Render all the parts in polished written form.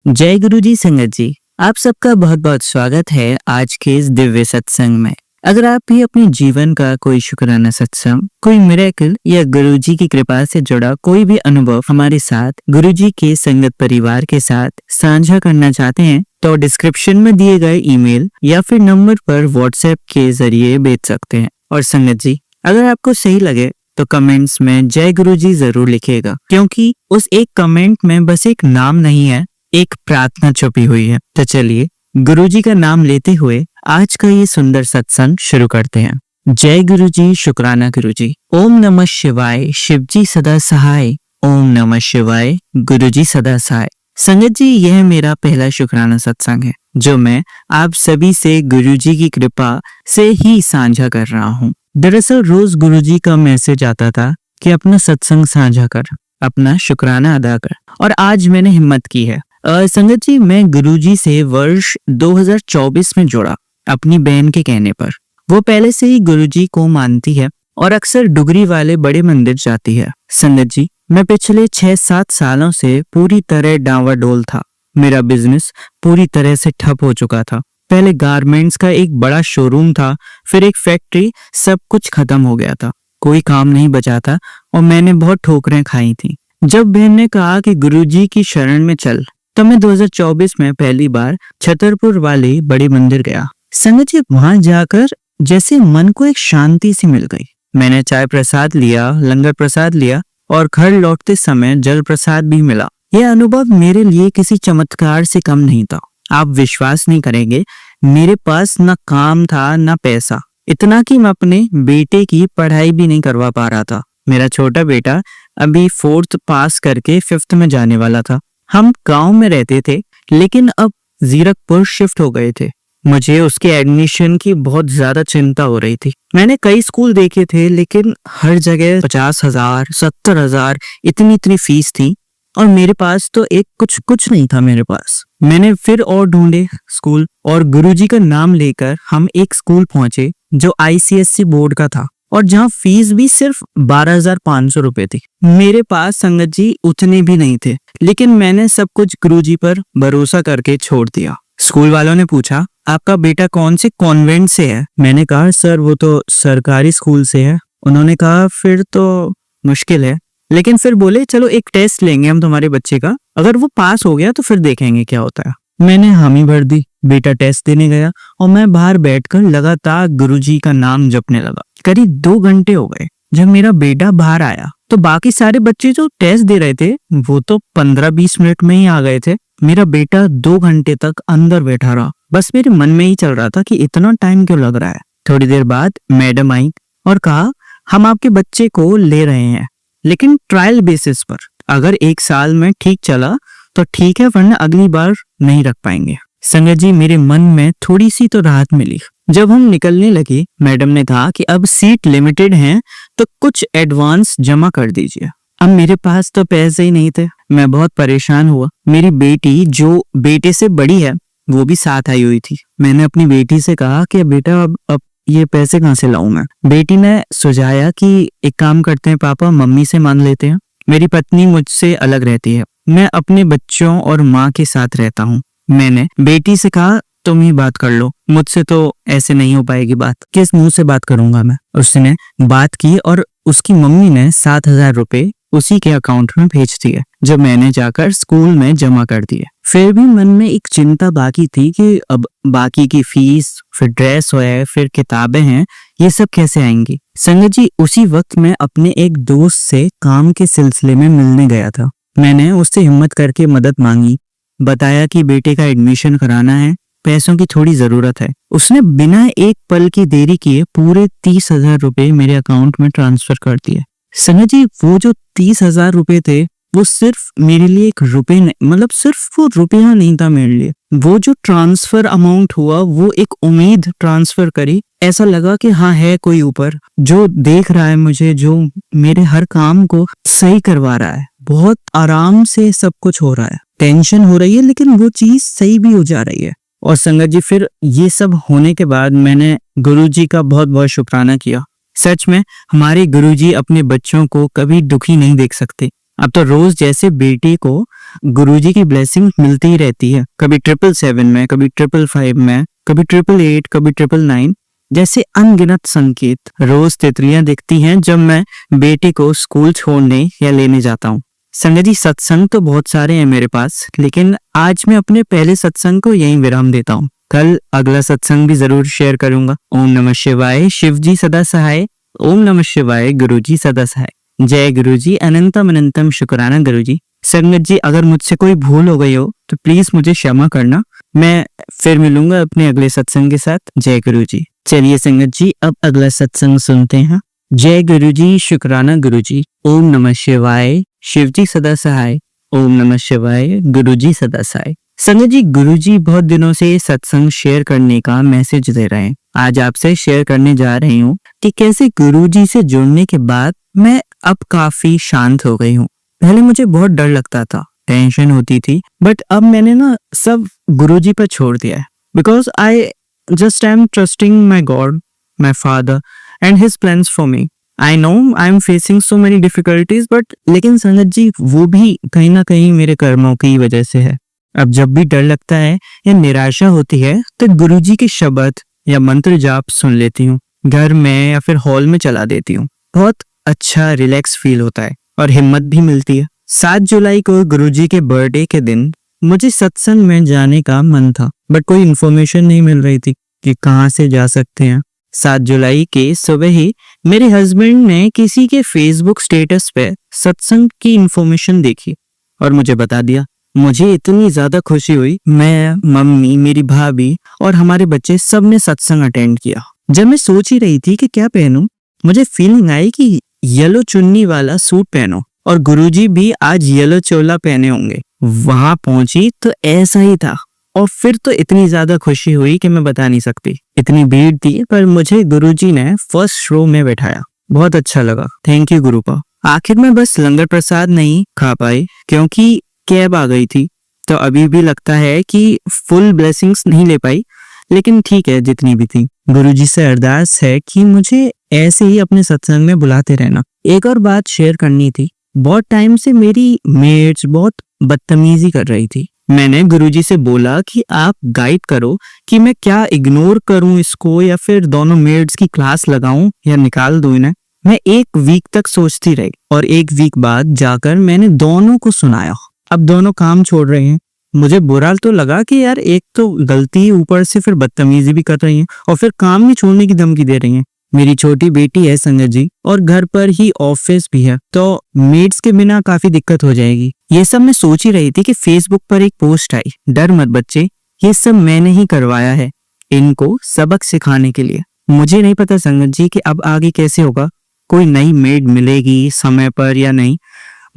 जय गुरु जी संगत जी, आप सबका बहुत बहुत स्वागत है आज के इस दिव्य सत्संग में। अगर आप भी अपने जीवन का कोई शुक्राना सत्संग, कोई मिरेकल या गुरु जी की कृपा से जुड़ा कोई भी अनुभव हमारे साथ गुरु जी के संगत परिवार के साथ साझा करना चाहते हैं तो डिस्क्रिप्शन में दिए गए ईमेल या फिर नंबर पर व्हाट्सएप के जरिए भेज सकते हैं। और संगत जी, अगर आपको सही लगे तो कमेंट्स में जय गुरु जी जरूर लिखिएगा, क्योंकि उस एक कमेंट में बस एक नाम नहीं है, एक प्रार्थना छुपी हुई है। तो चलिए गुरुजी का नाम लेते हुए आज का ये सुंदर सत्संग शुरू करते हैं। जय गुरुजी, शुक्राना गुरुजी। ओम नमः शिवाय, शिवजी सदा सहाय। ओम नमः शिवाय, गुरुजी सदा सहाय। संगत जी, यह मेरा पहला शुक्राना सत्संग है जो मैं आप सभी से गुरुजी की कृपा से ही साझा कर रहा हूँ। दरअसल रोज गुरुजी का मैसेज आता था कि अपना सत्संग साझा कर, अपना शुक्राना अदा कर, और आज मैंने हिम्मत की है। संगत जी, मैं गुरुजी से वर्ष 2024 में जुड़ा अपनी बहन के कहने पर। वो पहले से ही गुरुजी को मानती है और अक्सर डुगरी वाले बड़े मंदिर जाती है। संगत जी, मैं पिछले 6-7 सालों से पूरी तरह डांवाडोल था। मेरा बिजनेस पूरी तरह से ठप हो चुका था। पहले गारमेंट्स का एक बड़ा शोरूम था, फिर एक फैक्ट्री, सब कुछ खत्म हो गया था। कोई काम नहीं बचा था और मैंने बहुत ठोकरें खाई थी। जब बहन ने कहा कि गुरुजी की शरण में चल, तो मैं 2024 में पहली बार छतरपुर वाले बड़े मंदिर गया। संगत जी, वहां जाकर जैसे मन को एक शांति सी मिल गई। मैंने चाय प्रसाद लिया, लंगर प्रसाद लिया और घर लौटते समय जल प्रसाद भी मिला। यह अनुभव मेरे लिए किसी चमत्कार से कम नहीं था। आप विश्वास नहीं करेंगे, मेरे पास न काम था न पैसा, इतना कि मैं अपने बेटे की पढ़ाई भी नहीं करवा पा रहा था। मेरा छोटा बेटा अभी 4th पास करके 5th में जाने वाला था। हम गांव में रहते थे, लेकिन अब जीरकपुर शिफ्ट हो गए थे। मुझे उसके एडमिशन की बहुत ज्यादा चिंता हो रही थी। मैंने कई स्कूल देखे थे, लेकिन हर जगह 50,000, 70,000 इतनी फीस थी और मेरे पास तो एक कुछ नहीं था मेरे पास। मैंने फिर और ढूंढे स्कूल, और गुरुजी का नाम लेकर हम एक स्कूल पहुंचे जो ICSE बोर्ड का था और जहाँ फीस भी सिर्फ 12,500 रुपए थी। मेरे पास संगत जी उतने भी नहीं थे, लेकिन मैंने सब कुछ गुरुजी पर भरोसा करके छोड़ दिया। स्कूल वालों ने पूछा, आपका बेटा कौन से कॉन्वेंट से है? मैंने कहा, सर वो तो सरकारी स्कूल से है। उन्होंने कहा, फिर तो मुश्किल है। लेकिन फिर बोले, चलो एक टेस्ट लेंगे हम तुम्हारे बच्चे का, अगर वो पास हो गया तो फिर देखेंगे क्या होता है। मैंने हामी भर दी। बेटा टेस्ट देने गया और मैं बाहर बैठकर लगातार गुरुजी का नाम जपने लगा। करीब 2 घंटे हो गए। जब मेरा बेटा बाहर आया तो बाकी सारे बच्चे जो टेस्ट दे रहे थे वो तो 15-20 मिनट में ही आ गए थे। मेरा बेटा 2 घंटे तक अंदर बैठा रहा। बस मेरे मन में ही चल रहा था कि इतना टाइम क्यों लग रहा है। थोड़ी देर बाद मैडम आई और कहा, हम आपके बच्चे को ले रहे हैं, लेकिन ट्रायल बेसिस पर। अगर 1 साल में ठीक चला तो ठीक है, वरना अगली बार नहीं रख पाएंगे। संगत जी, मेरे मन में थोड़ी सी तो राहत मिली। जब हम निकलने लगे, मैडम ने कहा कि अब सीट लिमिटेड हैं तो कुछ एडवांस जमा कर दीजिए। अब मेरे पास तो पैसे ही नहीं थे। मैं बहुत परेशान हुआ। मेरी बेटी जो बेटे से बड़ी है वो भी साथ आई हुई थी। मैंने अपनी बेटी से कहा कि बेटा अब ये पैसे कहाँ से लाऊं मैं? बेटी ने सुझाया कि एक काम करते हैं पापा, मम्मी से मांग लेते हैं। मेरी पत्नी मुझसे अलग रहती है, मैं अपने बच्चों और माँ के साथ रहता हूँ। मैंने बेटी से कहा, तुम ही बात कर लो, मुझसे तो ऐसे नहीं हो पाएगी बात, किस मुंह से बात करूंगा मैं। उसने बात की और उसकी मम्मी ने 7,000 रुपए उसी के अकाउंट में भेज दिए, जो मैंने जाकर स्कूल में जमा कर दिए। फिर भी मन में एक चिंता बाकी थी कि अब बाकी की फीस, फिर ड्रेस है, फिर किताबें हैं, ये सब कैसे आएंगी। संगत जी, उसी वक्त मैं अपने एक दोस्त से काम के सिलसिले में मिलने गया था। मैंने उससे हिम्मत करके मदद मांगी, बताया कि बेटे का एडमिशन कराना है, पैसों की थोड़ी जरूरत है। उसने बिना एक पल की देरी किए पूरे 30,000 रुपए मेरे अकाउंट में ट्रांसफर कर दिए। संगत जी, वो जो 30,000 रुपए थे वो सिर्फ मेरे लिए एक रुपए नहीं, मतलब सिर्फ वो रुपया नहीं था मेरे लिए। वो जो ट्रांसफर अमाउंट हुआ वो एक उम्मीद ट्रांसफर करी। ऐसा लगा कि हाँ, है कोई ऊपर जो देख रहा है मुझे, जो मेरे हर काम को सही करवा रहा है। बहुत आराम से सब कुछ हो रहा है, टेंशन हो रही है लेकिन वो चीज सही भी हो जा रही है। और संगत जी, फिर ये सब होने के बाद मैंने गुरुजी का बहुत बहुत शुक्राना किया। सच में हमारे गुरुजी अपने बच्चों को कभी दुखी नहीं देख सकते। अब तो रोज जैसे बेटे को गुरुजी की ब्लेसिंग मिलती ही रहती है, कभी 777 में, कभी 555 में, कभी 888, कभी 999। जैसे अनगिनत संकेत रोज तितलियां दिखती हैं जब मैं बेटी को स्कूल छोड़ने या लेने जाता हूँ। संगत जी, सत्संग तो बहुत सारे हैं मेरे पास, लेकिन आज मैं अपने पहले सत्संग को यहीं विराम देता हूँ। कल अगला सत्संग भी जरूर शेयर करूंगा। ओम नमः शिवाय, शिव जी सदा सहाय। ओम नमः शिवाय, गुरु जी सदा सहाय। जय गुरु जी, अनंतम अनंतम शुक्राना गुरु जी। संगत जी, अगर मुझसे कोई भूल हो गई हो तो प्लीज मुझे क्षमा करना। मैं फिर मिलूंगा अपने अगले सत्संग के साथ। जय गुरु जी। चलिए संगत जी, अब अगला सत्संग सुनते हैं। जय गुरु जी, शुक्राना गुरु जी। ओम नमः शिवाय, शिव जी सदा सहाय। ओम नमः शिवाय, गुरु जी सदा सहाय। संगत जी, गुरु जी बहुत दिनों से सत्संग शेयर करने का मैसेज दे रहे हैं। आज आपसे शेयर करने जा रही हूँ कि कैसे गुरु जी से जुड़ने के बाद मैं अब काफी शांत हो गई हूँ। पहले मुझे बहुत डर लगता था, टेंशन होती थी, बट अब मैंने ना सब गुरु जी पर छोड़ दिया है। Because I just I am trusting my God, my father and his plans for me. I know I am facing so many difficulties, but लेकिन संगत जी वो भी कहीं ना कहीं मेरे कर्मों की वजह से है। अब जब भी डर लगता है या निराशा होती है तो गुरुजी के शब्द या मंत्र जाप सुन लेती हूँ, घर में या फिर हॉल में चला देती हूँ। बहुत अच्छा रिलैक्स फील होता है और हिम्मत भी मिलती है। 7 जुलाई को गुरुजी के बर्थडे के दिन मुझे सत्संग में जाने का मन था, बट कोई इन्फॉर्मेशन नहीं मिल रही थी कि कहाँ से जा सकते हैं। 7 जुलाई के सुबह ही मेरे हस्बैंड ने किसी के फेसबुक स्टेटस पे सत्संग की इन्फॉर्मेशन देखी और मुझे बता दिया। मुझे इतनी ज्यादा खुशी हुई। मैं, मम्मी, मेरी भाभी और हमारे बच्चे सब ने सत्संग अटेंड किया। जब मैं सोच ही रही थी कि क्या पहनूं, मुझे फीलिंग आई कि येलो चुन्नी वाला सूट पहनो और गुरुजी भी आज येलो चोला पहने होंगे। वहां पहुंची तो ऐसा ही था और फिर तो इतनी ज्यादा खुशी हुई कि मैं बता नहीं सकती। इतनी भीड़ थी पर मुझे गुरुजी ने फर्स्ट रो में बैठाया। बहुत अच्छा लगा। Thank you गुरुपा। आखिर में बस लंगर प्रसाद नहीं खा पाई क्योंकि कैब आ गई थी, तो अभी भी लगता है कि फुल ब्लेसिंग्स नहीं ले पाई, लेकिन ठीक है जितनी भी थी। गुरुजी से अरदास है कि मुझे ऐसे ही अपने सत्संग में बुलाते रहना। एक और बात शेयर करनी थी। बहुत टाइम से मेरी मेट्स बहुत बदतमीजी कर रही थी। मैंने गुरुजी से बोला कि आप गाइड करो कि मैं क्या इग्नोर करूं इसको या फिर दोनों मेट्स की क्लास लगाऊं या निकाल दूं इन्हें। मैं 1 वीक तक सोचती रही और 1 वीक बाद जाकर मैंने दोनों को सुनाया। अब दोनों काम छोड़ रहे हैं। मुझे बुरा तो लगा कि यार एक तो गलती, ऊपर से फिर बदतमीजी भी कर रही हैं और फिर काम भी छोड़ने की धमकी दे रही हैं। मेरी छोटी बेटी है संगत जी और घर पर ही ऑफिस भी है, तो मेड्स के बिना काफी दिक्कत हो जाएगी। ये सब मैं सोच ही रही थी कि फेसबुक पर एक पोस्ट आई, डर मत बच्चे, ये सब मैंने ही करवाया है इनको सबक सिखाने के लिए। मुझे नहीं पता संगत जी कि अब आगे कैसे होगा, कोई नई मेड मिलेगी समय पर या नहीं,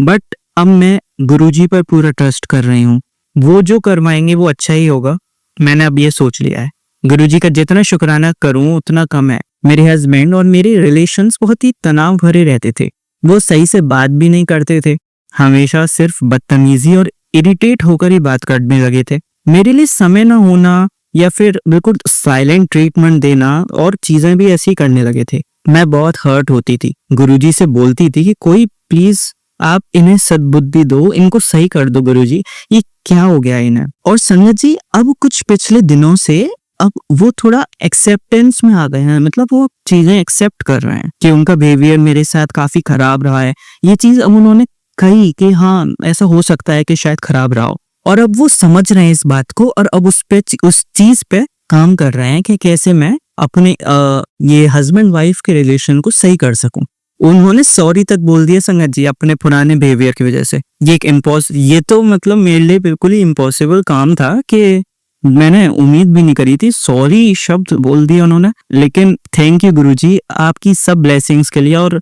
बट अब मैं गुरुजी पर पूरा ट्रस्ट कर रही हूँ। वो जो करवाएंगे वो अच्छा ही होगा। मैंने अब ये सोच लिया है। गुरुजी का जितना शुक्राना करूं उतना कम है। मेरे हस्बैंड और मेरे रिलेशंस बहुत ही तनाव भरे रहते थे। वो सही से बात भी नहीं करते थे, हमेशा सिर्फ बदतमीजी और इरिटेट होकर ही बात करने लगे थे। मेरे लिए समय ना होना या फिर बिल्कुल साइलेंट ट्रीटमेंट देना और चीजें भी ऐसी करने लगे थे। मैं बहुत हर्ट होती थी। गुरुजी से बोलती थी कि कोई प्लीज आप इन्हें सद्बुद्धि दो, इनको सही कर दो गुरुजी, ये क्या हो गया इन्हें। और संगत जी अब कुछ पिछले दिनों से अब वो थोड़ा एक्सेप्टेंस में आ गए हैं, मतलब वो चीजें एक्सेप्ट कर रहे हैं कि उनका बिहेवियर मेरे साथ काफी खराब रहा है। ये चीज अब उन्होंने कही कि हाँ ऐसा हो सकता है कि शायद खराब रहा हो, और अब वो समझ रहे हैं इस बात को और अब उस चीज पे काम कर रहे हैं कि कैसे मैं अपने ये हस्बैंड वाइफ के रिलेशन को सही कर सकूं। उन्होंने सॉरी तक बोल दिया संगत जी अपने पुराने बिहेवियर की वजह से। ये तो मतलब मेरे लिए बिल्कुल ही इम्पॉसिबल काम था कि मैंने उम्मीद भी नहीं करी थी। सॉरी शब्द बोल दिया उन्होंने, लेकिन थैंक यू गुरुजी आपकी सब ब्लेसिंग्स के लिए और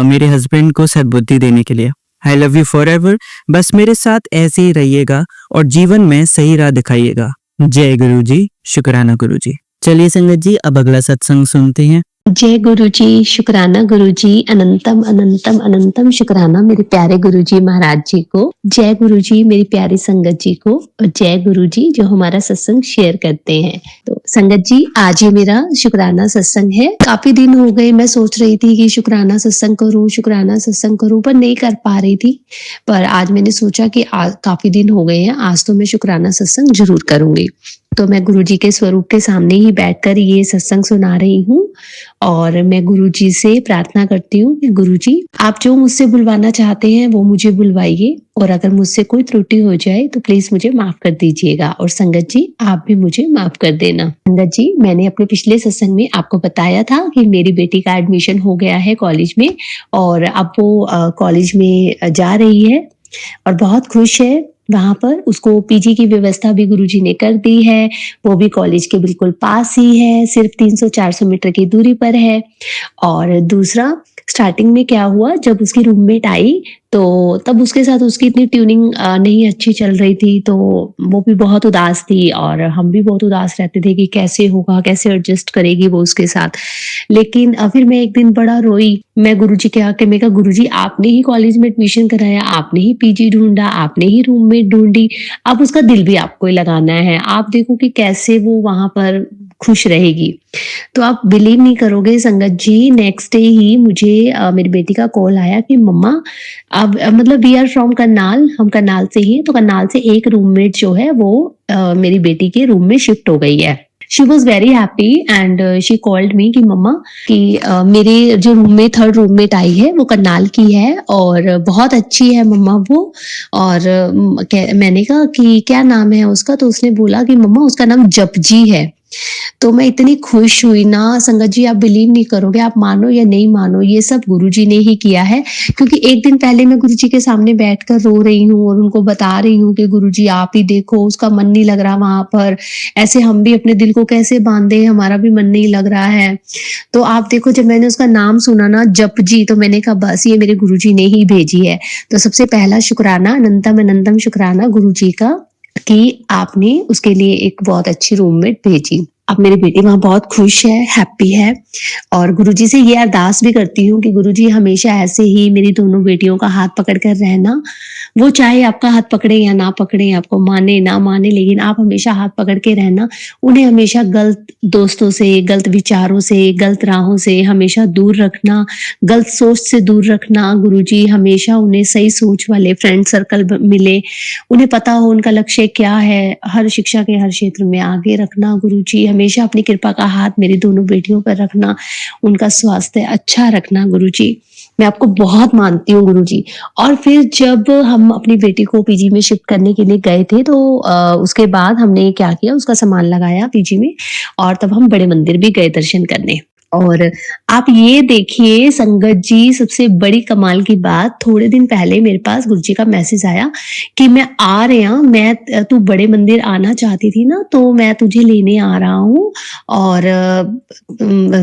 मेरे हस्बैंड को सद्बुद्धि देने के लिए। I love you for ever. बस मेरे साथ ऐसे ही रहिएगा और जीवन में सही राह दिखाइएगा। जय गुरुजी, शुक्राना गुरुजी। चलिए संगत जी अब अगला सत्संग सुनते हैं। जय गुरु जी, शुक्राना गुरु जी, अनंतम अनंतम अनंतम शुक्राना मेरे प्यारे गुरु जी महाराज जी को। जय गुरु जी मेरी प्यारी संगत जी को, और जय गुरु जी जो हमारा सत्संग शेयर करते हैं। तो संगत जी, आज ही मेरा शुक्राना सत्संग है। काफी दिन हो गए मैं सोच रही थी कि शुक्राना सत्संग करूं, पर नहीं कर पा रही थी। पर आज मैंने सोचा कि काफी दिन हो गए हैं, आज तो मैं शुक्राना सत्संग जरूर करूंगी। तो मैं गुरु जी के स्वरूप के सामने ही बैठकर ये सत्संग सुना रही हूँ, और मैं गुरु जी से प्रार्थना करती हूँ कि गुरु जी, आप जो मुझसे बुलवाना चाहते हैं वो मुझे बुलवाइए, और अगर मुझसे कोई त्रुटि हो जाए तो प्लीज मुझे माफ कर दीजिएगा, और संगत जी आप भी मुझे माफ कर देना। संगत जी, मैंने अपने पिछले सत्संग में आपको बताया था कि मेरी बेटी का एडमिशन हो गया है कॉलेज में, और अब वो कॉलेज में जा रही है और बहुत खुश है। वहां पर उसको पीजी की व्यवस्था भी गुरुजी ने कर दी है। वो भी कॉलेज के बिल्कुल पास ही है, सिर्फ 300-400 मीटर की दूरी पर है। और दूसरा, स्टार्टिंग में क्या हुआ, जब उसकी रूममेट आई तो तब उसके साथ उसकी इतनी ट्यूनिंग नहीं अच्छी चल रही थी, तो वो भी बहुत उदास थी और हम भी बहुत उदास रहते थे कि कैसे होगा, कैसे एडजस्ट करेगी वो उसके साथ। लेकिन फिर मैं एक दिन बड़ा रोई। मैं गुरुजी के आके मैं कहा, गुरुजी आपने ही कॉलेज में एडमिशन कराया, आपने ही पीजी ढूंढा, आपने ही रूममेट ढूंढी, अब उसका दिल भी आपको ही लगाना है। आप देखो कि कैसे वो वहां पर खुश रहेगी। तो आप बिलीव नहीं करोगे संगत जी, नेक्स्ट डे ही मुझे मेरी बेटी का कॉल आया कि मम्मा, अब मतलब वी आर फ्रॉम करनाल, हम करनाल से ही, तो करनाल से एक रूममेट जो है वो मेरी बेटी के रूम में शिफ्ट हो गई है। She was very happy and she called me कि मम्मा कि मेरे जो रूममेट, थर्ड रूममेट आई है वो करनाल की है और बहुत अच्छी है मम्मा वो। और मैंने कहा कि क्या नाम है उसका, तो उसने बोला कि मम्मा उसका नाम जपजी है। तो मैं इतनी खुश हुई ना संगत जी, आप बिलीव नहीं करोगे, आप मानो या नहीं मानो, ये सब गुरुजी ने ही किया है। क्योंकि एक दिन पहले मैं गुरुजी के सामने बैठकर रो रही हूँ और उनको बता रही हूँ कि गुरुजी आप ही देखो, उसका मन नहीं लग रहा वहां पर, ऐसे हम भी अपने दिल को कैसे बांधे, हमारा भी मन नहीं लग रहा है। तो आप देखो, जब मैंने उसका नाम सुना ना, जपजी, तो मैंने कहा बस ये मेरे गुरुजी ने ही भेजी है। तो सबसे पहला शुक्राना, अनंतम अनंतम शुक्राना गुरुजी का कि आपने उसके लिए एक बहुत अच्छी रूममेट भेजी। अब मेरी बेटी वहां बहुत खुश है, हैप्पी है, और गुरुजी से ये अरदास भी करती हूँ कि गुरुजी हमेशा ऐसे ही मेरी दोनों बेटियों का हाथ पकड़ कर रहना। वो चाहे आपका हाथ पकड़े या ना पकड़े, आपको माने ना माने, लेकिन आप हमेशा हाथ पकड़ के रहना। उन्हें हमेशा गलत दोस्तों से, गलत विचारों से, गलत राहों से हमेशा दूर रखना, गलत सोच से दूर रखना। गुरुजी हमेशा उन्हें सही सोच वाले फ्रेंड सर्कल मिले, उन्हें पता हो उनका लक्ष्य क्या है, हर शिक्षा के हर क्षेत्र में आगे रखना। गुरुजी हमेशा अपनी कृपा का हाथ मेरी दोनों बेटियों पर रखना, उनका स्वास्थ्य अच्छा रखना। गुरुजी मैं आपको बहुत मानती हूँ गुरुजी। और फिर जब हम अपनी बेटी को पीजी में शिफ्ट करने के लिए गए थे, तो उसके बाद हमने क्या किया, उसका सामान लगाया पीजी में, और तब हम बड़े मंदिर भी गए दर्शन करने। और आप ये देखिए संगत जी, सबसे बड़ी कमाल की बात, थोड़े दिन पहले मेरे पास गुरुजी का मैसेज आया कि मैं आ रहा, मैं तू बड़े मंदिर आना चाहती थी ना, तो मैं तुझे लेने आ रहा हूँ, और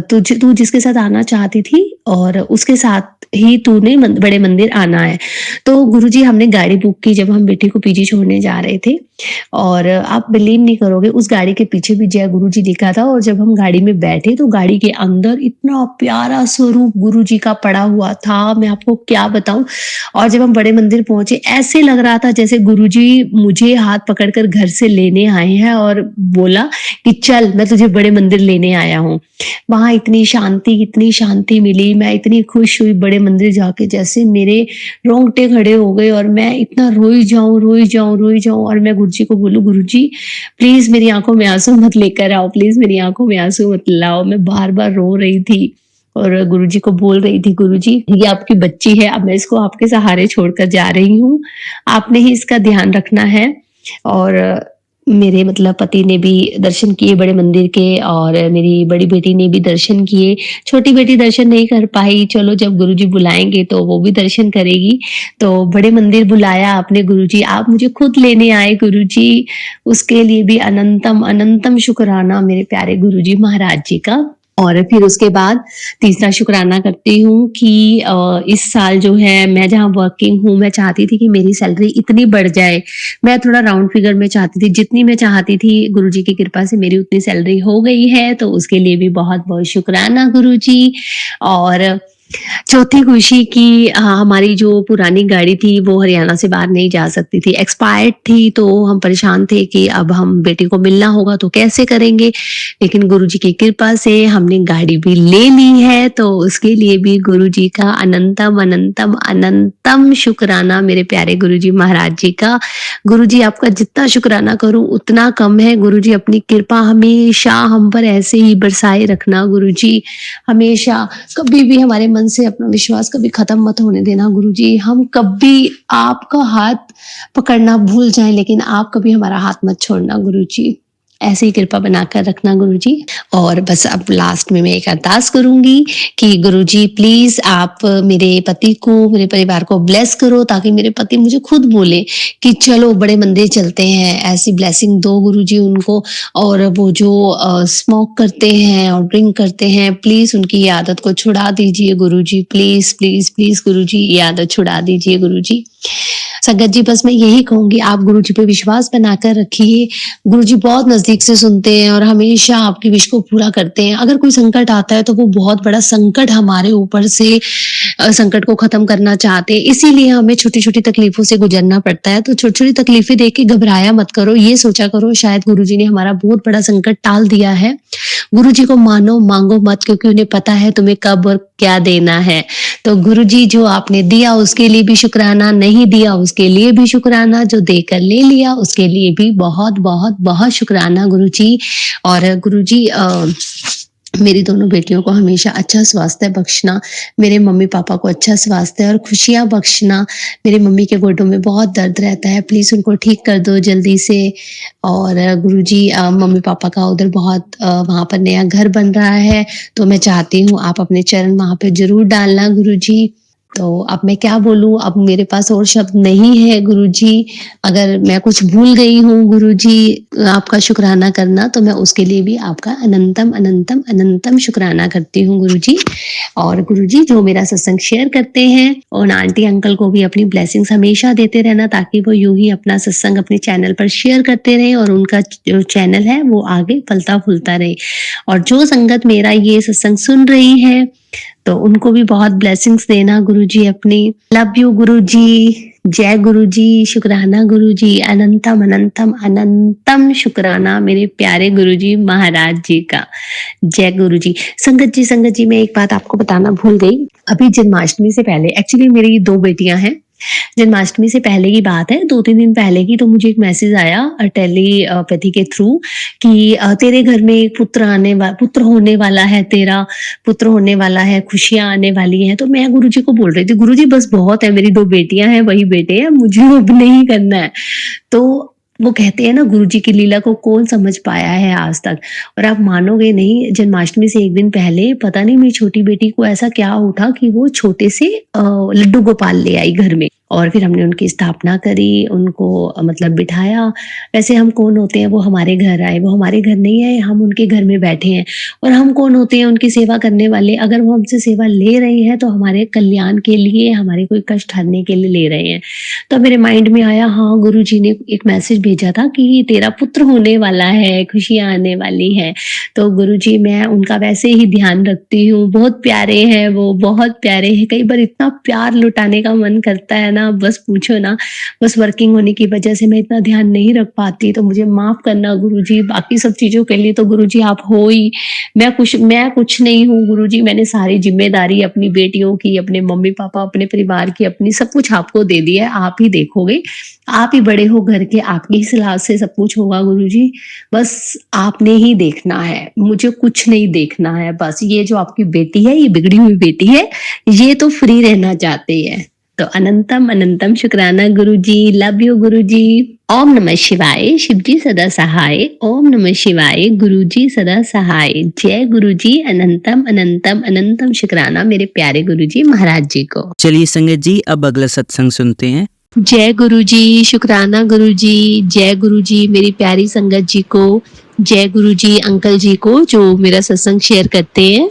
तू जिसके साथ आना चाहती थी और उसके साथ ही तूने बड़े मंदिर आना है। तो गुरुजी हमने गाड़ी बुक की जब हम बेटी को पीजी छोड़ने जा रहे थे, और आप बिलीव नहीं करोगे, उस गाड़ी के पीछे भी जय गुरुजी लिखा था। और जब हम गाड़ी में बैठे तो गाड़ी के अंदर इतना प्यारा स्वरूप गुरुजी का पड़ा हुआ था, मैं आपको क्या बताऊं। और जब हम बड़े मंदिर पहुंचे, ऐसे लग रहा था जैसे गुरुजी मुझे हाथ पकड़कर घर से लेने आए हैं और बोला कि चल मैं तुझे बड़े मंदिर लेने आया हूँ। वहां इतनी शांति मिली, मैं इतनी खुश हुई बड़े मंदिर जाके, जैसे मेरे रोंगटे खड़े हो गए और मैं इतना रोई जाऊं। और मैं गुरुजी को बोलूं, गुरुजी प्लीज मेरी आंखों में आंसू मत लेकर आओ, प्लीज मेरी आंखों में आंसू मत लाओ। मैं बार बार रो रही थी और गुरुजी को बोल रही थी, गुरुजी ये आपकी बच्ची है, अब मैं इसको आपके सहारे छोड़कर जा रही हूँ, आपने ही इसका ध्यान रखना है। और मेरे मतलब पति ने भी दर्शन किए बड़े मंदिर के, और मेरी बड़ी बेटी ने भी दर्शन किए। छोटी बेटी दर्शन नहीं कर पाई, चलो जब गुरुजी बुलाएंगे तो वो भी दर्शन करेगी। तो बड़े मंदिर बुलाया आपने गुरुजी, आप मुझे खुद लेने आए गुरुजी, उसके लिए भी अनंतम अनंतम शुक्राना मेरे प्यारे गुरुजी महाराज जी का। और फिर उसके बाद तीसरा शुक्राना करती हूँ कि इस साल जो है मैं जहाँ वर्किंग हूँ, मैं चाहती थी कि मेरी सैलरी इतनी बढ़ जाए। मैं थोड़ा राउंड फिगर में चाहती थी, जितनी मैं चाहती थी गुरुजी की कृपा से मेरी उतनी सैलरी हो गई है, तो उसके लिए भी बहुत-बहुत शुक्राना गुरुजी। और चौथी खुशी कि हमारी जो पुरानी गाड़ी थी वो हरियाणा से बाहर नहीं जा सकती थी, एक्सपायर्ड थी, तो हम परेशान थे कि अब हम बेटी को मिलना होगा तो कैसे करेंगे? लेकिन गुरुजी की कृपा से हमने गाड़ी भी ले ली है, तो उसके लिए भी गुरुजी का अनंतम अनंतम अनंतम शुक्राना मेरे प्यारे गुरुजी महाराज जी का। गुरुजी आपका जितना शुक्राना करूं उतना कम है। गुरुजी अपनी कृपा हमेशा हम पर ऐसे ही बरसाए रखना गुरुजी, हमेशा कभी भी हमारे मन से अपना विश्वास कभी खत्म मत होने देना गुरुजी। हम कभी आपका हाथ पकड़ना भूल जाएं, लेकिन आप कभी हमारा हाथ मत छोड़ना गुरुजी। ऐसी कृपा बनाकर रखना गुरुजी। और बस अब लास्ट में मैं एक अरदास करूंगी कि गुरुजी प्लीज आप मेरे पति को, मेरे परिवार को ब्लेस करो, ताकि मेरे पति मुझे खुद बोले कि चलो बड़े मंदिर चलते हैं। ऐसी ब्लेसिंग दो गुरुजी उनको। और वो जो स्मोक करते हैं और ड्रिंक करते हैं, प्लीज उनकी ये आदत को छुड़ा दीजिए गुरुजी। प्लीज प्लीज प्लीज गुरुजी ये आदत छुड़ा दीजिए गुरुजी। संगत जी बस मैं यही कहूंगी, आप गुरुजी पे विश्वास बनाकर रखिए। गुरुजी बहुत नजदीक से सुनते हैं और हमेशा आपकी विश को पूरा करते हैं। अगर कोई संकट आता है तो वो बहुत बड़ा संकट हमारे ऊपर से संकट को खत्म करना चाहते हैं, इसीलिए हमें छोटी छोटी तकलीफों से गुजरना पड़ता है। तो छोटी छोटी तकलीफें देख के घबराया मत करो, ये सोचा करो शायद गुरुजी ने हमारा बहुत बड़ा संकट टाल दिया है। गुरुजी को मानो, मांगो मत, क्योंकि उन्हें पता है तुम्हें कब और क्या देना है। तो गुरुजी जो आपने दिया उसके लिए भी शुक्राना, नहीं दिया उसके लिए भी शुक्राना, जो देकर ले लिया उसके लिए भी बहुत बहुत बहुत शुक्राना गुरुजी। और गुरुजी मेरी दोनों बेटियों को हमेशा अच्छा स्वास्थ्य बख्शना, मेरे मम्मी पापा को अच्छा स्वास्थ्य और खुशियां बख्शना। मेरी मम्मी के गोडों में बहुत दर्द रहता है, प्लीज उनको ठीक कर दो जल्दी से। और गुरुजी मम्मी पापा का उधर बहुत वहां पर नया घर बन रहा है, तो मैं चाहती हूँ आप अपने चरण वहां पे जरूर डालना गुरुजी। तो अब मैं क्या बोलूं, अब मेरे पास और शब्द नहीं है गुरुजी। अगर मैं कुछ भूल गई हूँ गुरुजी आपका शुक्राना करना, तो मैं उसके लिए भी आपका अनंतम अनंतम अनंतम शुक्राना करती हूँ गुरुजी। और गुरुजी जो मेरा सत्संग शेयर करते हैं, उन आंटी अंकल को भी अपनी ब्लेसिंग्स हमेशा देते रहना, ताकि वो यूं ही अपना सत्संग अपने चैनल पर शेयर करते रहे और उनका जो चैनल है वो आगे फलता फूलता रहे। और जो संगत मेरा ये सत्संग सुन रही है तो उनको भी बहुत ब्लेसिंग्स देना गुरुजी अपनी। लव यू गुरुजी, जय गुरुजी, शुक्राना गुरुजी, अनंतम अनंतम अनंतम शुक्राना मेरे प्यारे गुरुजी महाराज जी का। जय गुरुजी। संगत जी मैं एक बात आपको बताना भूल गई। अभी जन्माष्टमी से पहले, एक्चुअली मेरी 2 बेटियां हैं, जन्माष्टमी से पहले की बात है, 2-3 दिन पहले की, तो मुझे एक मैसेज आया टेलीपैथी के थ्रू कि तेरे घर में एक पुत्र होने वाला है, तेरा पुत्र होने वाला है, खुशियां आने वाली हैं। तो मैं गुरुजी को बोल रही थी, गुरुजी बस बहुत है, मेरी 2 बेटियां हैं, वही बेटे हैं, मुझे अब नहीं करना है। तो वो कहते हैं ना, गुरुजी की लीला को कौन समझ पाया है आज तक। और आप मानोगे नहीं, जन्माष्टमी से एक दिन पहले पता नहीं मेरी छोटी बेटी को ऐसा क्या उठा कि वो छोटे से लड्डू गोपाल ले आई घर में, और फिर हमने उनकी स्थापना करी, उनको मतलब बिठाया। वैसे हम कौन होते हैं, वो हमारे घर आए, वो हमारे घर नहीं आए, हम उनके घर में बैठे हैं। और हम कौन होते हैं, उनकी सेवा करने वाले। अगर वो हमसे सेवा ले रहे हैं तो हमारे कल्याण के लिए, हमारे कोई कष्ट हरने के लिए ले रहे हैं। तो मेरे माइंड में आया, हाँ गुरुजी ने एक मैसेज भेजा था कि तेरा पुत्र होने वाला है, खुशियां आने वाली है। तो गुरुजी मैं उनका वैसे ही ध्यान रखती हूँ, बहुत प्यारे हैं वो, बहुत प्यारे हैं। कई बार इतना प्यार लुटाने का मन करता है ना, बस पूछो ना। बस वर्किंग होने की वजह से मैं इतना ध्यान नहीं रख पाती, तो मुझे माफ करना गुरुजी। बाकी सब चीजों के लिए तो गुरुजी आप हो ही, मैं कुछ नहीं हूँ गुरुजी। मैंने सारी जिम्मेदारी अपनी बेटियों की, अपने मम्मी पापा, अपने परिवार की, अपनी सब कुछ आपको दे दिया है। आप ही देखोगे, आप ही बड़े हो घर के, आपकी ही सलाह से सब कुछ होगा गुरुजी। बस आपने ही देखना है, मुझे कुछ नहीं देखना है। बस ये जो आपकी बेटी है, ये बिगड़ी हुई बेटी है, ये तो फ्री रहना चाहती है। तो अनंतम अनंतम शुक्राना गुरुजी, लव यू गुरुजी। ओम नमः शिवाय, शिव जी सदा सहाय। ओम नमः शिवाय, गुरुजी सदा सहाय। जय गुरुजी, अनंतम अनंतम अनंतम शुक्राना मेरे प्यारे गुरुजी महाराज जी को। चलिए संगत जी, अब अगला सत्संग सुनते हैं। जय गुरुजी, शुक्राना गुरुजी, जय गुरुजी मेरी प्यारी संगत जी को। जय गुरु जी अंकल जी को जो मेरा सत्संग शेयर करते हैं।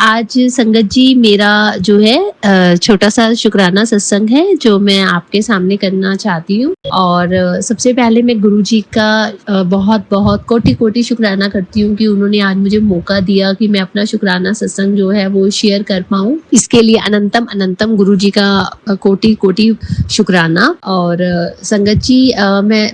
आज संगत जी मेरा जो है छोटा सा शुक्राना सत्संग है जो मैं आपके सामने करना चाहती हूँ। और सबसे पहले मैं गुरु जी का बहुत बहुत कोटि कोटि शुक्राना करती हूँ कि उन्होंने आज मुझे मौका दिया कि मैं अपना शुक्राना सत्संग जो है वो शेयर कर पाऊँ। इसके लिए अनंतम अनंतम गुरु जी का कोटि कोटि शुक्राना। और संगत जी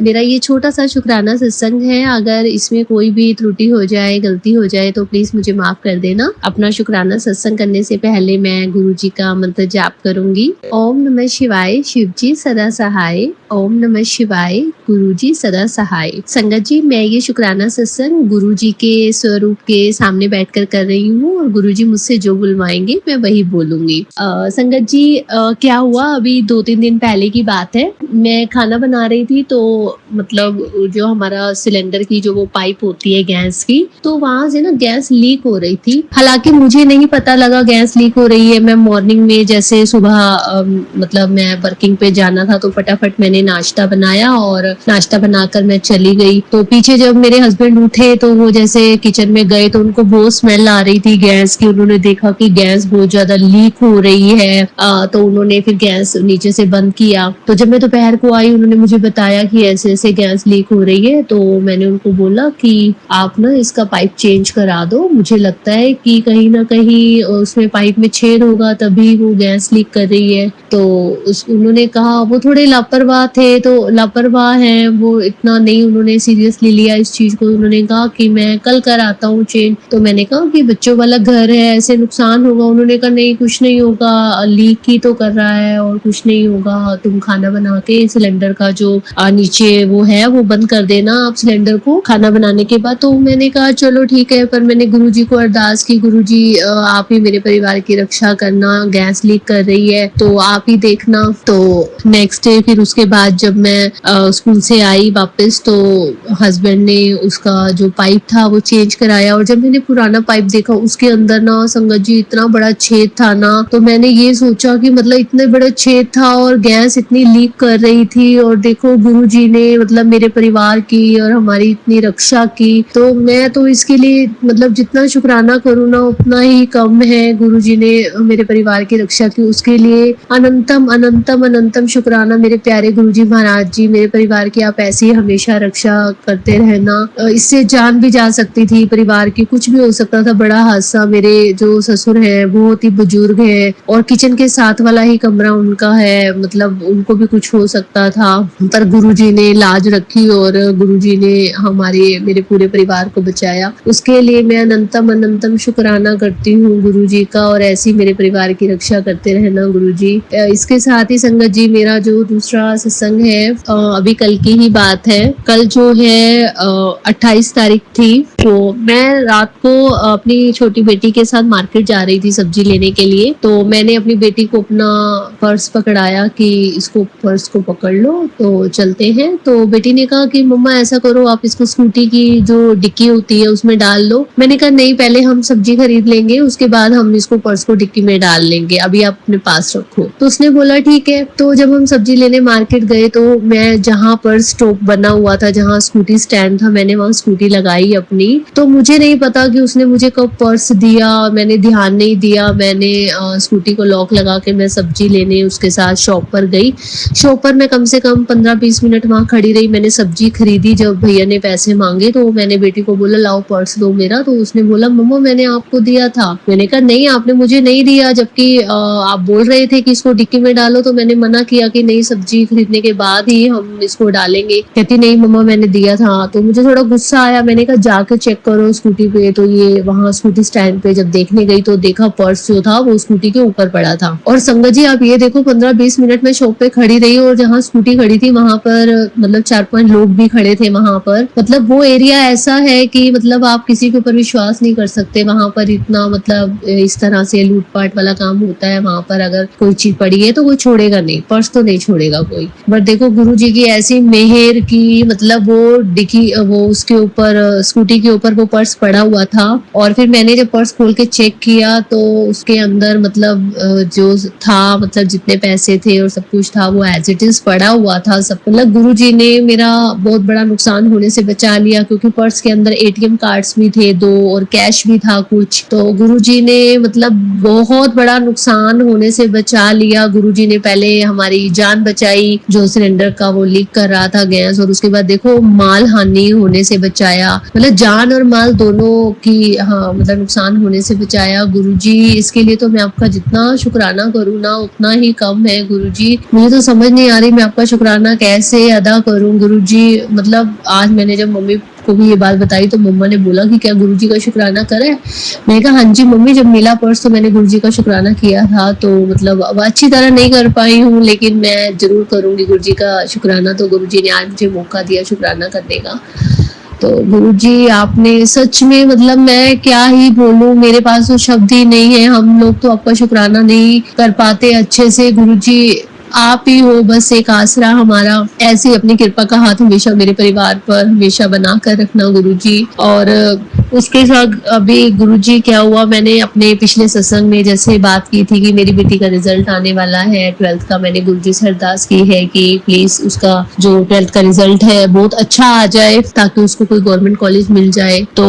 मेरा ये छोटा सा शुक्राना सत्संग है, अगर इसमें कोई भी त्रुटि हो जाए, गलती हो जाए तो प्लीज मुझे माफ कर देना। अपना शुक्राना सत्संग करने से पहले मैं गुरु जी का मंत्र जाप करूंगी। ओम नमः शिवाय, शिव जी सदा सहाय। ओम नमः शिवाय, गुरु जी सदा सहाय। संगत जी मैं ये शुक्राना सत्संग गुरु जी के स्वरूप के सामने बैठकर कर रही हूँ और गुरु जी मुझसे जो बुलवाएंगे मैं वही बोलूंगी। संगत जी क्या हुआ, अभी 2-3 दिन पहले की बात है, मैं खाना बना रही थी तो मतलब जो हमारा सिलेंडर की जो वो पाइप होती है गैस की, तो वहां से ना गैस लीक हो रही थी। हालांकि मुझे नहीं पता लगा गैस लीक हो रही है। मैं मॉर्निंग में जैसे सुबह मतलब मैं वर्किंग पे जाना था तो फटाफट मैंने नाश्ता बनाया और नाश्ता बनाकर मैं चली गई। तो पीछे जब मेरे हस्बैंड उठे तो वो जैसे किचन में गए तो उनको बहुत स्मेल आ रही थी गैस की। उन्होंने देखा कि गैस बहुत ज्यादा लीक हो रही है। तो उन्होंने फिर गैस नीचे से बंद किया। तो जब मैं दोपहर को आई उन्होंने मुझे बताया कि ऐसे ऐसे गैस लीक हो रही है। तो मैंने उनको बोला कि आप ना इसका पाइप चेंज करा दो, मुझे लगता है कि कहीं ना कहीं उसमें पाइप में छेद होगा तभी वो गैस लीक कर रही है। तो उन्होंने कहा, वो थोड़े लापरवाह थे, तो लापरवाह हैं वो, इतना नहीं उन्होंने सीरियसली लिया इस चीज को। उन्होंने कहा कि मैं कल कराता हूँ चेंज। तो मैंने कहा कि बच्चों वाला घर है, ऐसे नुकसान होगा। उन्होंने कहा नहीं कुछ नहीं होगा, लीक ही तो कर रहा है और कुछ नहीं होगा, तुम खाना बना के सिलेंडर का जो नीचे वो है वो बंद कर देना आप सिलेंडर को खाना बनाने के बाद। तो मैंने कहा चलो ठीक है, पर मैंने गुरुजी को अरदास की, गुरुजी आप ही मेरे परिवार की रक्षा करना, गैस लीक कर रही है तो आप ही देखना। तो नेक्स्ट डे फिर उसके बाद जब मैं स्कूल से आई वापस तो हस्बैंड ने उसका जो पाइप था वो चेंज कराया। और जब मैंने पुराना पाइप देखा उसके अंदर ना संगत जी इतना बड़ा छेद था ना, तो मैंने ये सोचा कि मतलब इतने बड़ा छेद था और गैस इतनी लीक कर रही थी और देखो गुरुजी ने मतलब मेरे परिवार की और हमारी इतनी रक्षा की। तो मैं तो इसके लिए मतलब जितना शुक्राना करूँ ना उतना ही कम है। गुरुजी ने मेरे परिवार की रक्षा की, उसके लिए अनंतम अनंतम अनंतम शुक्राना मेरे प्यारे गुरुजी महाराज जी। मेरे परिवार की आप ऐसी ही हमेशा रक्षा करते रहना। इससे जान भी जा सकती थी परिवार की, कुछ भी हो सकता था, बड़ा हादसा। मेरे जो ससुर है बहुत ही बुजुर्ग है और किचन के साथ वाला ही कमरा उनका है, मतलब उनको भी कुछ हो सकता था, पर गुरुजी ने लाज रखी और गुरुजी ने हमारे मेरे पूरे परिवार को बचाया। उसके लिए मैं अनंतम अनंतम शुक्राना करती हूँ गुरुजी का, और ऐसी मेरे परिवार की रक्षा करते रहना गुरुजी। इसके साथ ही संगत जी मेरा जो दूसरा सत्संग है अभी कल की ही बात है। कल जो है 28 तारीख थी, तो मैं रात को अपनी छोटी बेटी के साथ मार्केट जा रही थी सब्जी लेने के लिए। तो मैंने अपनी बेटी को अपना पर्स पकड़ाया कि इसको पर्स को पकड़ लो तो चलते हैं। तो बेटी ने कहा कि मम्मा ऐसा करो आप इसको स्कूटी की जो डिक्की होती है उसमें डाल लो। मैंने कहा नहीं, पहले हम सब्जी खरीद लेंगे उसके बाद हम इसको पर्स को डिक्की में डाल लेंगे, अभी आप अपने पास रखो। तो उसने बोला ठीक है। तो जब हम सब्जी लेने मार्केट गए तो मैं जहाँ पर स्टॉप बना हुआ था, जहाँ स्कूटी स्टैंड था, मैंने वहाँ स्कूटी लगाई अपनी। तो मुझे नहीं पता कि उसने मुझे कब पर्स दिया, मैंने ध्यान नहीं दिया। मैंने स्कूटी को लॉक लगा के मैं सब्जी लेने उसके साथ शॉप पर गई। शॉप पर मैं कम से कम 15-20 मिनट वहाँ खड़ी रही। मैंने सब्जी खरीदी। जब भैया ने पैसे मांगे तो मैंने बेटी को बोला लाओ पर्स दो मेरा। तो उसने बोला मम्मा मैंने आपको दिया था। मैंने कहा नहीं आपने मुझे नहीं दिया, जबकि आप बोल रहे थे कि इसको डिक्की में डालो। तो मैंने मना किया कि नहीं सब्जी खरीदने के बाद ही हम इसको डालेंगे। कहती नहीं मम्मा मैंने दिया था। तो मुझे थोड़ा गुस्सा आया। मैंने कहा जाके चेक करो स्कूटी पे। तो ये वहाँ स्कूटी स्टैंड पे जब देखने गई तो देखा पर्स जो था वो स्कूटी के ऊपर पड़ा था। और संगत जी आप ये देखो 15-20 मिनट में शॉप पे खड़ी रही और जहाँ स्कूटी खड़ी थी वहां पर मतलब 4-5 लोग भी खड़े थे वहां पर। मतलब वो एरिया ऐसा है कि मतलब आप किसी के ऊपर विश्वास नहीं कर सकते। वहां पर इतना मतलब इस तरह से लूटपाट वाला काम होता है वहां पर। अगर कोई चीज पड़ी है तो कोई छोड़ेगा नहीं, पर्स तो नहीं छोड़ेगा कोई। बट देखो गुरुजी की ऐसी मेहर की, मतलब वो डिक्की वो उसके ऊपर स्कूटी के ऊपर वो पर्स पड़ा हुआ था। और फिर मैंने जब पर्स खोल के चेक किया तो उसके अंदर मतलब जो था मतलब जितने पैसे थे और सब कुछ था वो एज इट इज पड़ा हुआ था सब। मतलब गुरुजी ने मेरा बहुत बड़ा नुकसान होने से बचा लिया लिया, क्योंकि पर्स के अंदर एटीएम कार्ड्स भी थे 2 और कैश भी था कुछ। तो गुरुजी ने मतलब बहुत बड़ा नुकसान होने से बचा लिया। गुरुजी ने पहले हमारी जान बचाई, जो सिलेंडर का वो लीक कर रहा था गैस, और उसके बाद देखो माल हानि होने से बचाया, मतलब जान और माल दोनों की हाँ मतलब नुकसान होने से बचाया। गुरुजी इसके लिए तो मैं आपका जितना शुक्राना करूँ ना उतना ही कम है। गुरुजी मुझे तो समझ नहीं आ रही मैं आपका शुक्राना कैसे अदा करूँ। गुरुजी मतलब आज मैंने जब मम्मी को भी ये बात बताई तो मम्मा ने बोला कि क्या गुरुजी का शुक्राना करें। मैंने कहा हाँ जी मम्मी, जब मिला पर्स तो मैंने गुरुजी का शुक्राना किया था, तो मतलब अब अच्छी तरह नहीं कर पाई हूँ, लेकिन मैं जरूर करूंगी गुरुजी का शुक्राना। तो गुरुजी ने आज मुझे मौका दिया शुक्राना करने का। तो गुरुजी आपने सच में मतलब मैं क्या ही बोलूं, मेरे पास तो शब्द ही नहीं है। हम लोग तो आपका शुक्राना नहीं कर पाते अच्छे से। गुरुजी आप ही हो बस एक आसरा हमारा। ऐसी अपनी कृपा का हाथ हमेशा मेरे परिवार पर हमेशा बना कर रखना गुरुजी। और उसके साथ अभी गुरुजी क्या हुआ, मैंने अपने पिछले सत्संग में जैसे बात की थी कि मेरी बेटी का रिजल्ट आने वाला है 12th का, मैंने गुरुजी से अरदास की है कि प्लीज उसका जो 12th का रिजल्ट है बहुत अच्छा आ जाए ताकि उसको कोई गवर्नमेंट कॉलेज मिल जाए। तो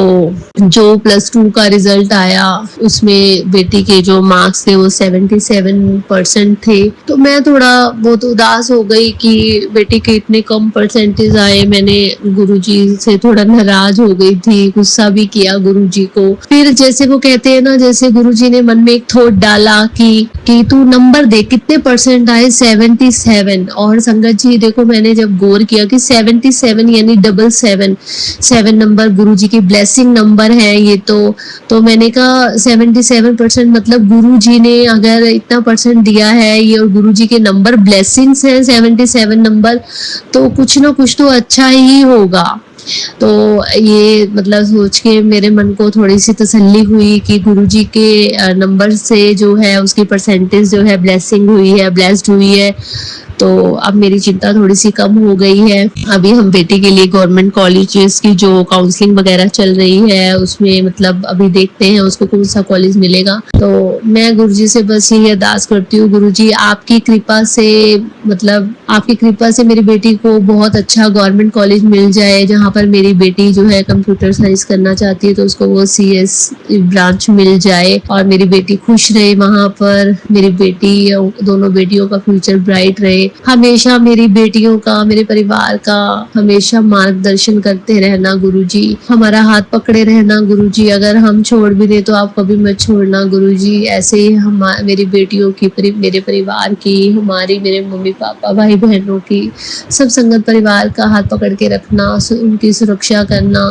जो +2 का रिजल्ट आया उसमें बेटी के जो मार्क्स थे वो 77% थे। तो मैं थोड़ा बहुत उदास हो गई कि बेटी के इतने कम परसेंटेज आए। मैंने गुरुजी से थोड़ा नाराज हो गई थी, गुस्सा भी किया गुरुजी को। फिर जैसे वो कहते हैं ना, जैसे गुरुजी ने मन में एक थॉट डाला कि तू नंबर दे कितने परसेंट आए, 77। और संगत जी देखो मैंने जब गौर किया कि 77 यानी 777 नंबर गुरुजी की ब्लेसिंग नंबर है ये। तो मैंने कहा 77% मतलब गुरुजी ने अगर इतना परसेंट दिया है ये, और गुरुजी के नंबर ब्लेसिंग्स हैं 77 नंबर, तो कुछ ना कुछ तो अच्छा ही होगा। तो ये मतलब सोच के मेरे मन को थोड़ी सी तसल्ली हुई कि गुरुजी के नंबर से जो है उसकी परसेंटेज जो है ब्लेसिंग हुई है, ब्लेस्ड हुई है। तो अब मेरी चिंता थोड़ी सी कम हो गई है। अभी हम बेटे के लिए गवर्नमेंट कॉलेजेस की जो काउंसलिंग वगैरह चल रही है उसमें मतलब अभी देखते हैं उसको कौन सा कॉलेज मिलेगा। तो मैं गुरुजी से बस यही अरदास करती हूँ, गुरुजी आपकी कृपा से मतलब आपकी कृपा से मेरी बेटी को बहुत अच्छा गवर्नमेंट कॉलेज मिल जाए, जहाँ पर मेरी बेटी जो है कंप्यूटर साइंस करना चाहती है तो उसको वो CS ब्रांच मिल जाए और मेरी बेटी खुश रहे वहाँ पर। मेरी बेटी दोनों बेटियों का फ्यूचर ब्राइट रहे। हमेशा मेरी बेटियों का, मेरे परिवार का हमेशा मार्गदर्शन करते रहना गुरुजी, हमारा हाथ पकड़े रहना गुरुजी। अगर हम छोड़ भी दे तो आप कभी मत छोड़ना गुरुजी। ऐसे ही हम मेरी बेटियों की, मेरे परिवार की, हमारी, मेरे मम्मी पापा भाई बहनों की, सब संगत परिवार का हाथ पकड़ के रखना, उनकी सुरक्षा करना,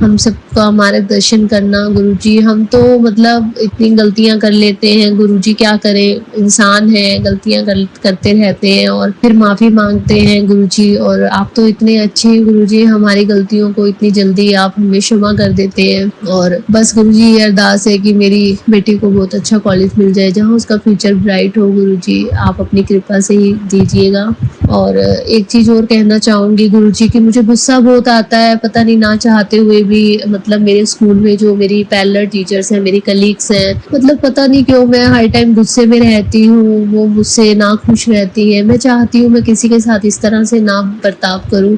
हम सबका मार्गदर्शन करना गुरुजी। हम तो मतलब इतनी गलतियां कर लेते हैं गुरुजी, क्या करें, इंसान है, गलतियां करते रहते हैं और फिर माफी मांगते हैं गुरुजी। और आप तो इतने अच्छे हैं गुरुजी, हमारी गलतियों को इतनी जल्दी आप हमें क्षमा कर देते हैं। और बस गुरुजी ये अरदास है कि मेरी बेटी को बहुत अच्छा कॉलेज मिल जाए जहाँ उसका फ्यूचर ब्राइट हो गुरुजी, आप अपनी कृपा से ही दीजिएगा। और एक चीज और कहना चाहूंगी गुरुजी कि मुझे गुस्सा बहुत आता है, पता नहीं ना चाहते हुए भी। मतलब मेरे स्कूल में जो मेरी पैरेलल टीचर्स हैं, मेरी कलीग्स हैं, मतलब पता नहीं क्यों मैं हर टाइम गुस्से में रहती हूँ, वो मुझसे ना खुश रहती है। मैं चाहती हूँ मैं किसी के साथ इस तरह से ना बर्ताव करूँ,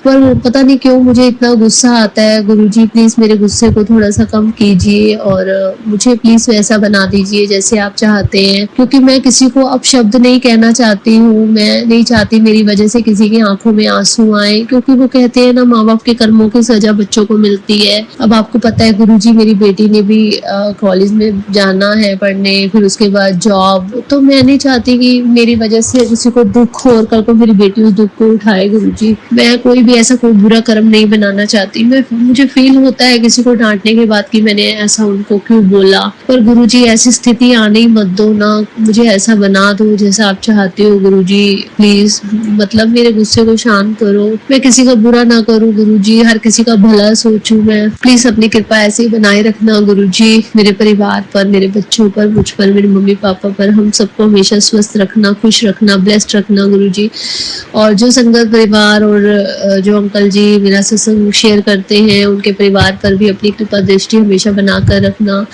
पर पता नहीं क्यों मुझे इतना गुस्सा आता है। गुरुजी प्लीज मेरे गुस्से को थोड़ा सा कम कीजिए और मुझे प्लीज वैसा बना दीजिए जैसे आप चाहते हैं, क्योंकि मैं किसी को अपशब्द नहीं कहना चाहती हूँ। मैं नहीं चाहती मेरी वजह से किसी की आंखों में आंसू आए, क्योंकि वो कहते हैं ना माँ बाप के कर्मों की सजा बच्चों को मिलती है। अब आपको पता है गुरुजी मेरी बेटी ने भी कॉलेज में जाना है पढ़ने, फिर उसके बाद जॉब। तो मैं नहीं चाहती कि मेरी वजह से किसी को दुख हो और कल को मेरी बेटी उस दुख को उठाए गुरुजी। मैं कोई भी ऐसा कोई बुरा कर्म नहीं बनाना चाहती। मुझे फील होता है किसी को डांटने के बाद कि मैंने ऐसा उनको क्यों बोला, पर गुरुजी ऐसी स्थिति आने ही मत दो ना, मुझे ऐसा बना दो जैसा आप चाहते हो गुरुजी। प्लीज मतलब मेरे गुस्से को शांत करो, मैं किसी का बुरा ना करूं गुरुजी, हर किसी का भला सोचूं सच हूँ मैं। प्लीज अपनी कृपा ऐसे ही बनाए रखना गुरुजी, मेरे परिवार पर, मेरे बच्चों पर, मुझ पर, मेरे मम्मी पापा पर, हम सबको हमेशा स्वस्थ रखना, खुश रखना, ब्लेस्ड रखना गुरुजी। और जो संगत परिवार और जो अंकल जी मेरा सत्संग शेयर करते हैं, उनके परिवार पर भी अपनी कृपा दृष्टि हमेशा बनाकर रखना,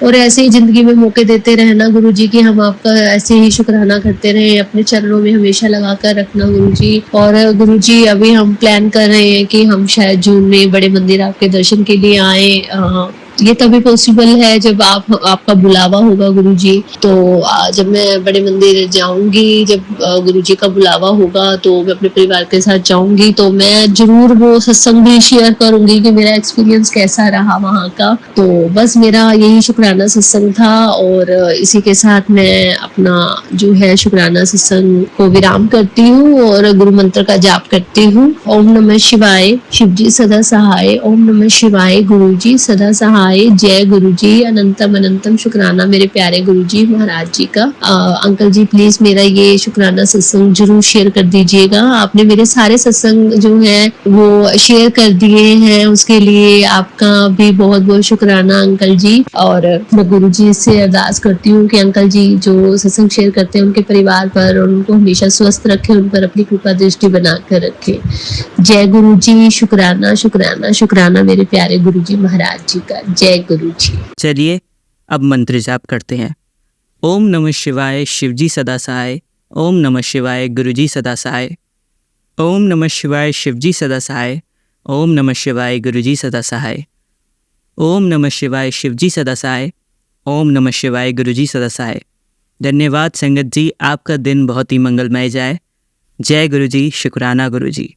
और ऐसे ही जिंदगी में मौके देते रहना गुरुजी कि हम आपका ऐसे ही शुक्राना करते रहे, अपने चरणों में हमेशा लगा कर रखना गुरुजी। और गुरुजी अभी हम प्लान कर रहे हैं कि हम शायद जून में बड़े मंदिर आपके दर्शन के लिए आए। ये तभी पॉसिबल है जब आपका बुलावा होगा गुरुजी। तो जब मैं बड़े मंदिर जाऊंगी, जब गुरुजी का बुलावा होगा तो मैं अपने परिवार के साथ जाऊंगी, तो मैं जरूर वो सत्संग भी शेयर करूंगी कि मेरा एक्सपीरियंस कैसा रहा वहाँ का। तो बस मेरा यही शुक्राना सत्संग था, और इसी के साथ मैं अपना जो है शुक्राना सत्संग को विराम करती हूँ और गुरु मंत्र का जाप करती हूँ। ओम नमः शिवाय, शिवजी सदा सहाय। ओम नमः शिवाय, गुरुजी सदा सहाय। जय गुरुजी, अनंतम अनंतम शुक्राना मेरे प्यारे गुरुजी महाराज जी का। अंकल जी प्लीज मेरा ये शुक्राना सत्संग जरूर शेयर कर दीजिएगा। आपने मेरे सारे सत्संग जो है वो शेयर कर दिए हैं, उसके लिए आपका भी बहुत बहुत शुक्राना अंकल जी। और मैं गुरुजी से अरदास करती हूँ कि अंकल जी जो सत्संग शेयर करते हैं उनके परिवार पर, और उनको हमेशा स्वस्थ रखे, उन पर अपनी कृपा दृष्टि बनाकर रखे। जय गुरुजी, शुक्राना शुक्राना शुक्राना मेरे प्यारे गुरुजी महाराज जी का। जय गुरुजी। चलिए अब मंत्र जाप करते हैं। ओम नमः शिवाय, शिवजी सदा सहाय। ओम नमः शिवाय, गुरुजी सदा सहाय। ओम नमः शिवाय, शिवजी सदा सहाय। ओम नमः शिवाय, गुरुजी सदा सहाय। ओम नमः शिवाय, शिवजी सदा सहाय। ओम नमः शिवाय, गुरुजी सदा सहाय। धन्यवाद संगत जी, आपका दिन बहुत ही मंगलमय जाए। जय गुरुजी, शुक्राना गुरुजी।